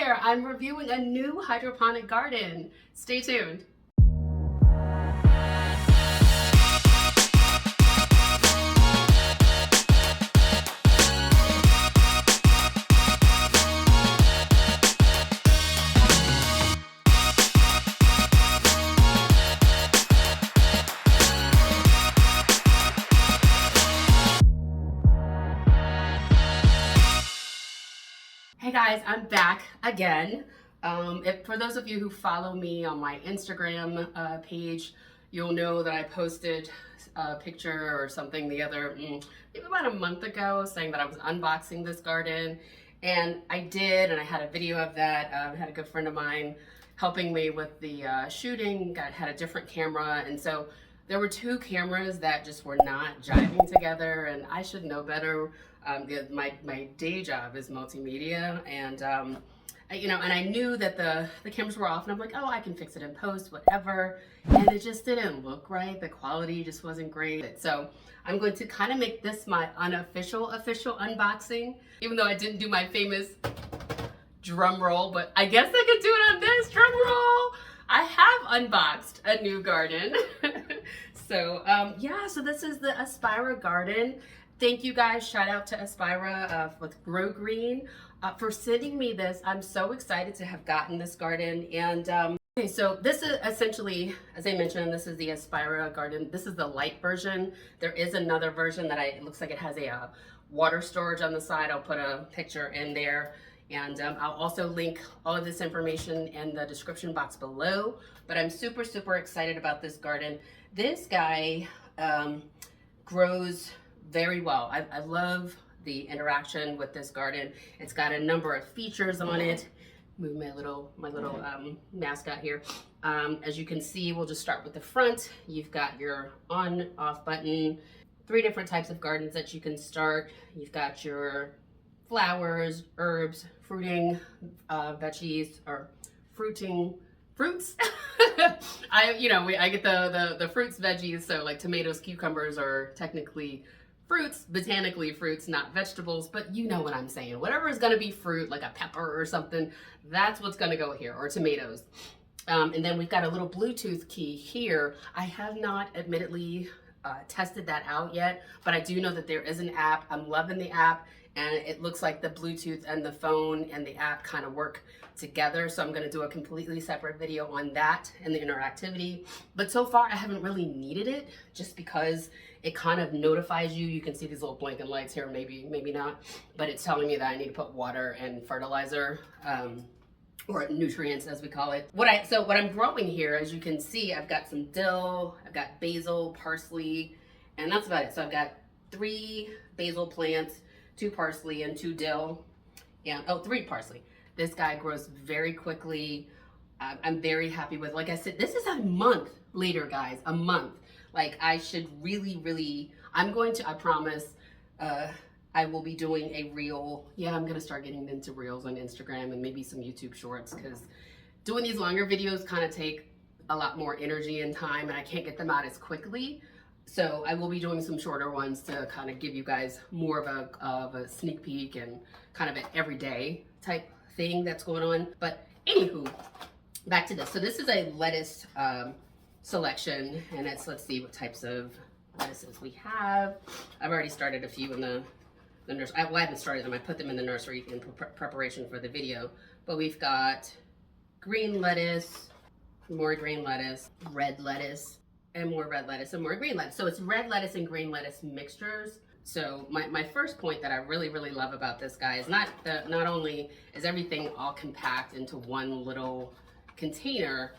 there, I'm reviewing a new hydroponic garden. Stay tuned. Hey guys, I'm back again. For those of you who follow me on my Instagram page, you'll know that I posted a picture or something maybe about a month ago, saying that I was unboxing this garden. And I did, and I had a video of that. I had a good friend of mine helping me with the shooting, had a different camera, and so there were two cameras that just were not jiving together, and I should know better. My day job is multimedia, and I knew that the cameras were off, and I'm like, oh, I can fix it in post, whatever. And it just didn't look right. The quality just wasn't great. So I'm going to kind of make this my unofficial unboxing, even though I didn't do my famous drum roll, but I guess I could do it on this drum roll. I have unboxed a new garden. So this is the Aspara garden. Thank you guys, shout out to Aspara with Grow Green for sending me this. I'm so excited to have gotten this garden. And okay, so this is essentially, as I mentioned, this is the Aspara garden. This is the light version. There is another version that it looks like it has a water storage on the side. I'll put a picture in there. And I'll also link all of this information in the description box below. But I'm super, super excited about this garden. This guy grows very well. I love the interaction with this garden. It's got a number of features on it. Move my little mascot here. As you can see, we'll just start with the front. You've got your on-off button. 3 different types of gardens that you can start. You've got your flowers, herbs, fruiting veggies, or fruits. I get the fruits, veggies, so like tomatoes, cucumbers are technically fruits, botanically fruits, not vegetables, but you know what I'm saying. Whatever is gonna be fruit, like a pepper or something, that's what's gonna go here, or tomatoes. And then we've got a little Bluetooth key here. I have not admittedly tested that out yet, but I do know that there is an app. I'm loving the app, and it looks like the Bluetooth and the phone and the app kind of work together. So I'm gonna do a completely separate video on that and the interactivity. But so far I haven't really needed it, just because it kind of notifies you. You can see these little blinking lights here, maybe not, but it's telling me that I need to put water and fertilizer, or nutrients as we call it. What I'm growing here, as you can see, I've got some dill, I've got basil, parsley, and that's about it. So I've got 3 basil plants, 2 parsley, and 2 dill, and 3 parsley. This guy grows very quickly. I'm very happy with, like I said, this is a month later, guys, a month. Like I should really, I promise, I will be doing a reel. Yeah, I'm gonna start getting into reels on Instagram and maybe some YouTube shorts, because doing these longer videos kind of take a lot more energy and time, and I can't get them out as quickly. So I will be doing some shorter ones to kind of give you guys more of a sneak peek and kind of an everyday type thing that's going on. But anywho, back to this. So this is a lettuce selection, and let's see what types of lettuces we have. I've already started a few in the nursery. I haven't started them. I put them in the nursery in preparation for the video. But we've got green lettuce, more green lettuce, red lettuce, and more red lettuce, and more green lettuce. So it's red lettuce and green lettuce mixtures. So my first point that I really love about this guy is not only is everything all compact into one little container,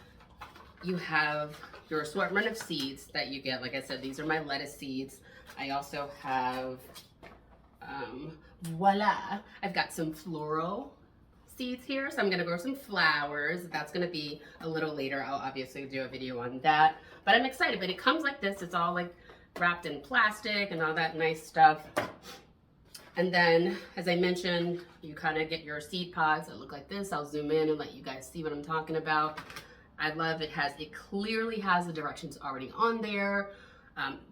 you have your assortment of seeds that you get. Like I said, these are my lettuce seeds. I also have, voila, I've got some floral seeds here. So I'm gonna grow some flowers. That's gonna be a little later. I'll obviously do a video on that. But I'm excited, but it comes like this. It's all like wrapped in plastic and all that nice stuff. And then, as I mentioned, you kind of get your seed pods that look like this. I'll zoom in and let you guys see what I'm talking about. I love it clearly has the directions already on there,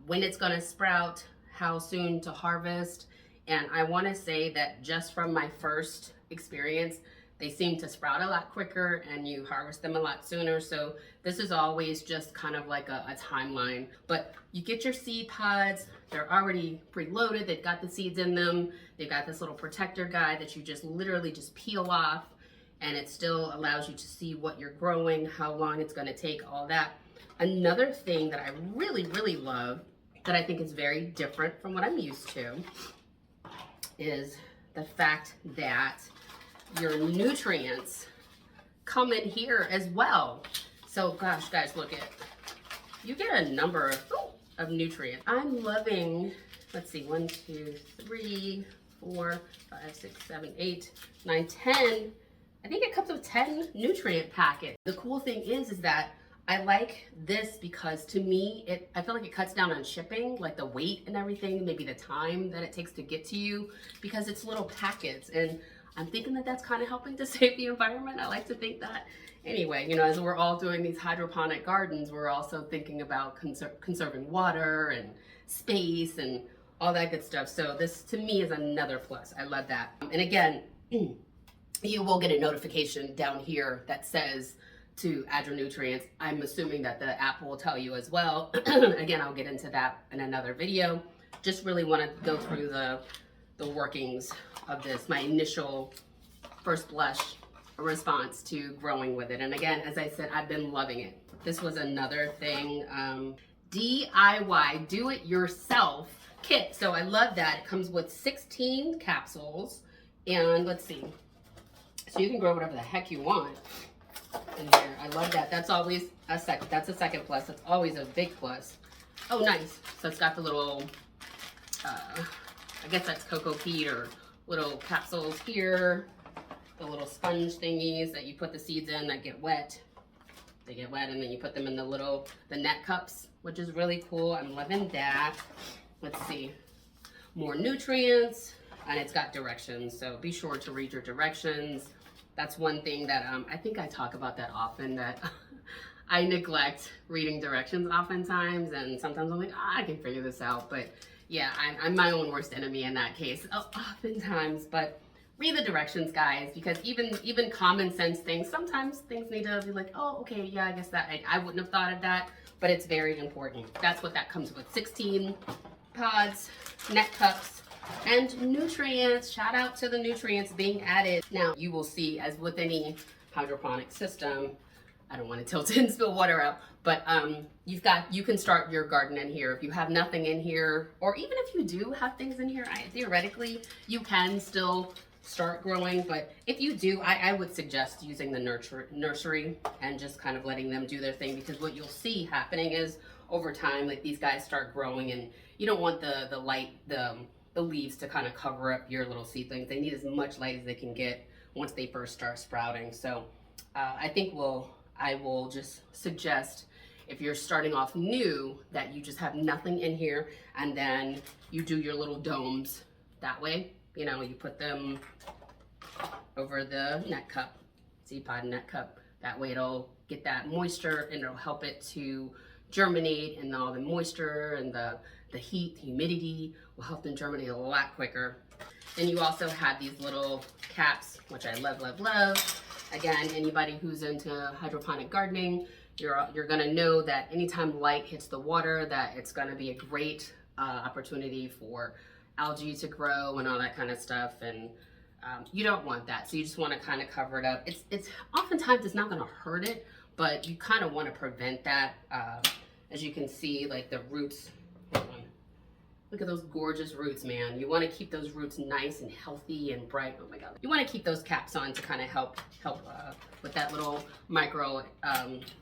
when it's gonna sprout, how soon to harvest. And I wanna say that just from my first experience, they seem to sprout a lot quicker and you harvest them a lot sooner. So this is always just kind of like a timeline. But you get your seed pods, they're already preloaded, they've got the seeds in them, they've got this little protector guide that you just literally just peel off, and it still allows you to see what you're growing, how long it's gonna take, all that. Another thing that I really, really love that I think is very different from what I'm used to is the fact that your nutrients come in here as well. So gosh, guys, look at, you get a number of nutrients. I'm loving, let's see, 1, 2, 3, 4, 5, 6, 7, 8, 9, 10. I think it comes with 10 nutrient packets. The cool thing is that I like this because to me, I feel like it cuts down on shipping, like the weight and everything, maybe the time that it takes to get to you, because it's little packets. And I'm thinking that that's kind of helping to save the environment. I like to think that. Anyway, you know, as we're all doing these hydroponic gardens, we're also thinking about conserving water and space and all that good stuff. So this to me is another plus. I love that. And again, you will get a notification down here that says to add your nutrients. I'm assuming that the app will tell you as well. Again, I'll get into that in another video. Just really want to go through the workings of this, my initial first blush response to growing with it. And again, as I said, I've been loving it. This was another thing, DIY, do it yourself kit. So I love that. It comes with 16 capsules, and let's see. So you can grow whatever the heck you want in here. I love that. That's always a second. That's a second plus. That's always a big plus. Oh, nice. So it's got the little, I guess that's cocoa peat or little capsules here. The little sponge thingies that you put the seeds in that get wet. They get wet and then you put them in the net cups, which is really cool. I'm loving that. Let's see. More nutrients, and it's got directions. So be sure to read your directions. That's one thing that I think I talk about that often, that I neglect reading directions oftentimes, and sometimes I'm like, I can figure this out. But yeah, I'm my own worst enemy in that case, oftentimes. But read the directions, guys, because even common sense things, sometimes things need to be like, oh, okay, yeah, I guess that, I wouldn't have thought of that, but it's very important. That's what that comes with, 16 pods, net cups, and nutrients. Shout out to the nutrients being added. Now, you will see, as with any hydroponic system, I don't want to tilt and spill water out, but you can start your garden in here. If you have nothing in here, or even if you do have things in here, theoretically, you can still start growing. But if you do, I would suggest using the nursery and just kind of letting them do their thing, because what you'll see happening is over time, like these guys start growing, and you don't want the light, the leaves to kind of cover up your little seedlings. They need as much light as they can get once they first start sprouting. So I think I will just suggest, if you're starting off new, that you just have nothing in here, and then you do your little domes that way. You know, you put them over the net cup, seed pod net cup. That way it'll get that moisture, and it'll help it to germinate, and all the moisture and the heat, the humidity will help them germinate a lot quicker. Then you also have these little caps, which I love, love, love. Again, anybody who's into hydroponic gardening, you're gonna know that anytime light hits the water, that it's gonna be a great opportunity for algae to grow and all that kind of stuff. And you don't want that. So you just wanna kind of cover it up. It's oftentimes it's not gonna hurt it, but you kind of wanna prevent that. As you can see, like the roots, hold on. Look at those gorgeous roots, man. You want to keep those roots nice and healthy and bright. Oh my God. You want to keep those caps on to kind of help with that little micro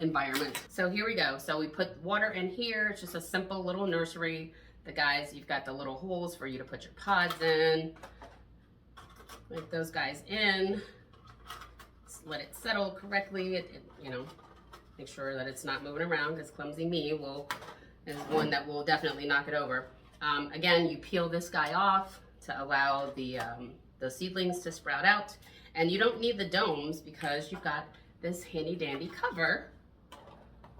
environment. So here we go. So we put water in here. It's just a simple little nursery. You've got the little holes for you to put your pods in. Make those guys in. Just let it settle correctly. You know, make sure that it's not moving around, because clumsy me is one that will definitely knock it over. Again, you peel this guy off to allow the seedlings to sprout out, and you don't need the domes because you've got this handy dandy cover.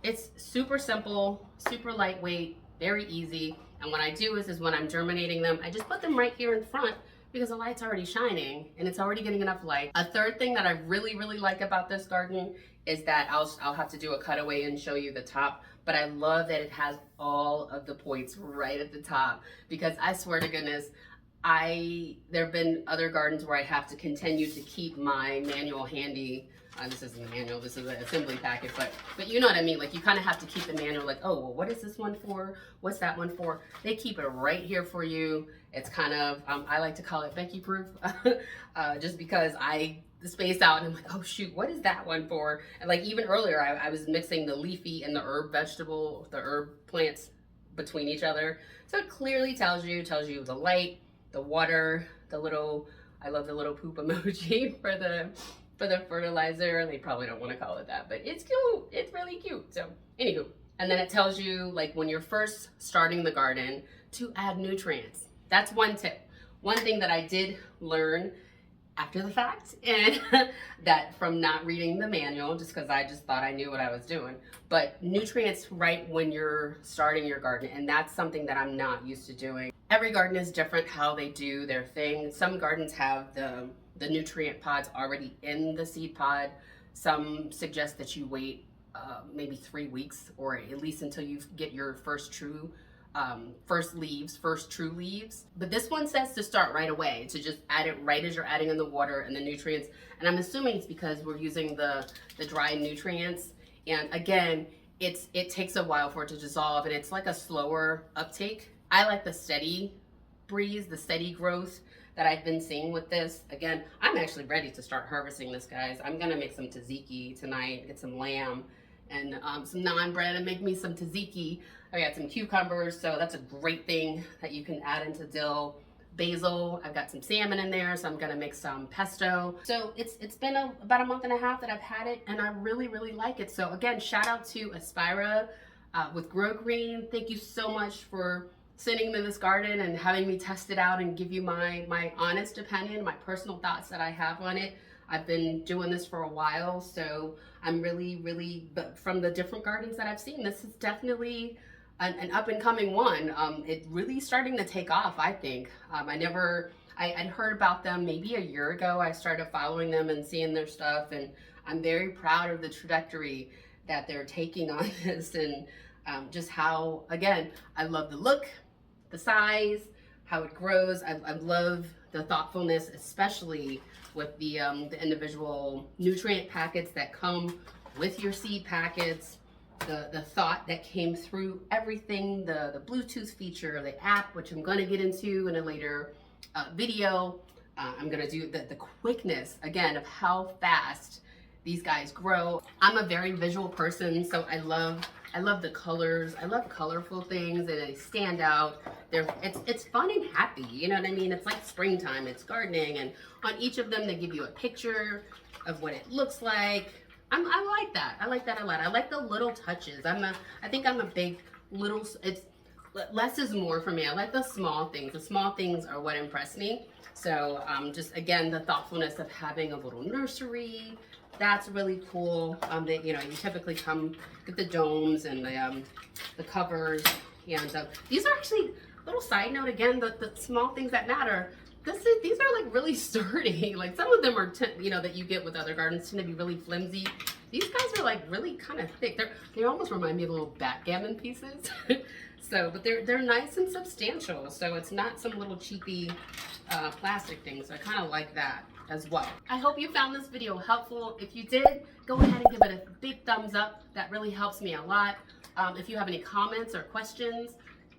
It's super simple, super lightweight, very easy. And what I do is when I'm germinating them, I just put them right here in front, because the light's already shining and it's already getting enough light. A third thing that I really, really like about this garden is that I'll have to do a cutaway and show you the top, but I love that it has all of the points right at the top, because I swear to goodness, there have been other gardens where I have to continue to keep my manual handy. This isn't a manual, this is an assembly packet, but you know what I mean. Like, you kind of have to keep the manual, like, oh, well, what is this one for? What's that one for? They keep it right here for you. It's kind of, I like to call it Becky proof, just because I space out and I'm like, oh shoot, what is that one for? And like even earlier, I was mixing the leafy and the herb plants between each other. So it clearly tells you the light, the water, the little, I love the little poop emoji for the fertilizer. They probably don't want to call it that, but it's cute. It's really cute. So anywho, and then it tells you, like, when you're first starting the garden, to add nutrients. That's one tip. One thing that I did learn after the fact, and that from not reading the manual, just because I just thought I knew what I was doing, but nutrients right when you're starting your garden, and that's something that I'm not used to doing. Every garden is different how they do their thing. Some gardens have the nutrient pods already in the seed pod. Some suggest that you wait maybe 3 weeks, or at least until you get your first true leaves. But this one says to start right away, to just add it right as you're adding in the water and the nutrients. And I'm assuming it's because we're using the dry nutrients. And again, it takes a while for it to dissolve, and it's like a slower uptake. I like the steady breeze, the steady growth that I've been seeing with this. Again, I'm actually ready to start harvesting this, guys. I'm gonna make some tzatziki tonight, get some lamb and some naan bread and make me some tzatziki. I got some cucumbers, so that's a great thing that you can add into dill. Basil, I've got some salmon in there, so I'm gonna make some pesto. So it's been about a month and a half that I've had it, and I really, really like it. So again, shout out to Aspara with Grow Green. Thank you so much for sending me this garden and having me test it out and give you my honest opinion, my personal thoughts that I have on it. I've been doing this for a while, so I'm really, but from the different gardens that I've seen, this is definitely an up and coming one. It really starting to take off, I think. I'd heard about them maybe a year ago. I started following them and seeing their stuff, and I'm very proud of the trajectory that they're taking on this, and just how, again, I love the look, the size, how it grows. I love the thoughtfulness, especially with the individual nutrient packets that come with your seed packets. The thought that came through everything, the Bluetooth feature, the app, which I'm going to get into in a later video. I'm going to do the quickness, again, of how fast these guys grow. I'm a very visual person, so I love the colors. I love colorful things, and they stand out. It's fun and happy, you know what I mean? It's like springtime, it's gardening, and on each of them they give you a picture of what it looks like. I like that. I like that a lot. I like the little touches. I think I'm a big little, it's less is more for me. I like the small things. The small things are what impress me. So just again, the thoughtfulness of having a little nursery, that's really cool. That, you know, you typically come get the domes and the covers, and these are actually, little side note again, the small things that matter. These are like really sturdy. Like some of them are, you know, that you get with other gardens tend to be really flimsy. These guys are like really kind of thick. They almost remind me of little backgammon pieces. So, but they're nice and substantial. So it's not some little cheapy plastic things. So I kind of like that as well. I hope you found this video helpful. If you did, go ahead and give it a big thumbs up. That really helps me a lot. If you have any comments or questions,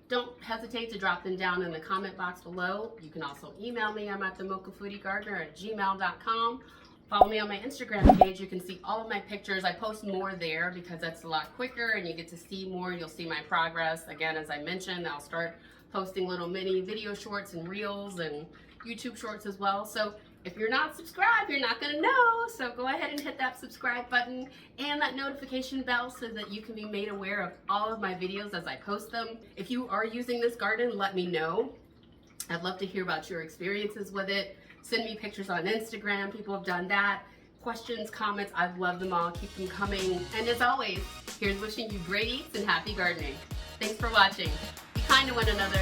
don't hesitate to drop them down in the comment box below. You can also email me. I'm at themochafoodiegardener@gmail.com. Follow me on my Instagram page. You can see all of my pictures. I post more there because that's a lot quicker and you get to see more. You'll see my progress. Again, as I mentioned, I'll start posting little mini video shorts and reels and YouTube shorts as well. So if you're not subscribed, you're not gonna know. So go ahead and hit that subscribe button and that notification bell so that you can be made aware of all of my videos as I post them. If you are using this garden, let me know. I'd love to hear about your experiences with it. Send me pictures on Instagram. People have done that. Questions, comments, I love them all. Keep them coming. And as always, here's wishing you great eats and happy gardening. Thanks for watching. Be kind to one another.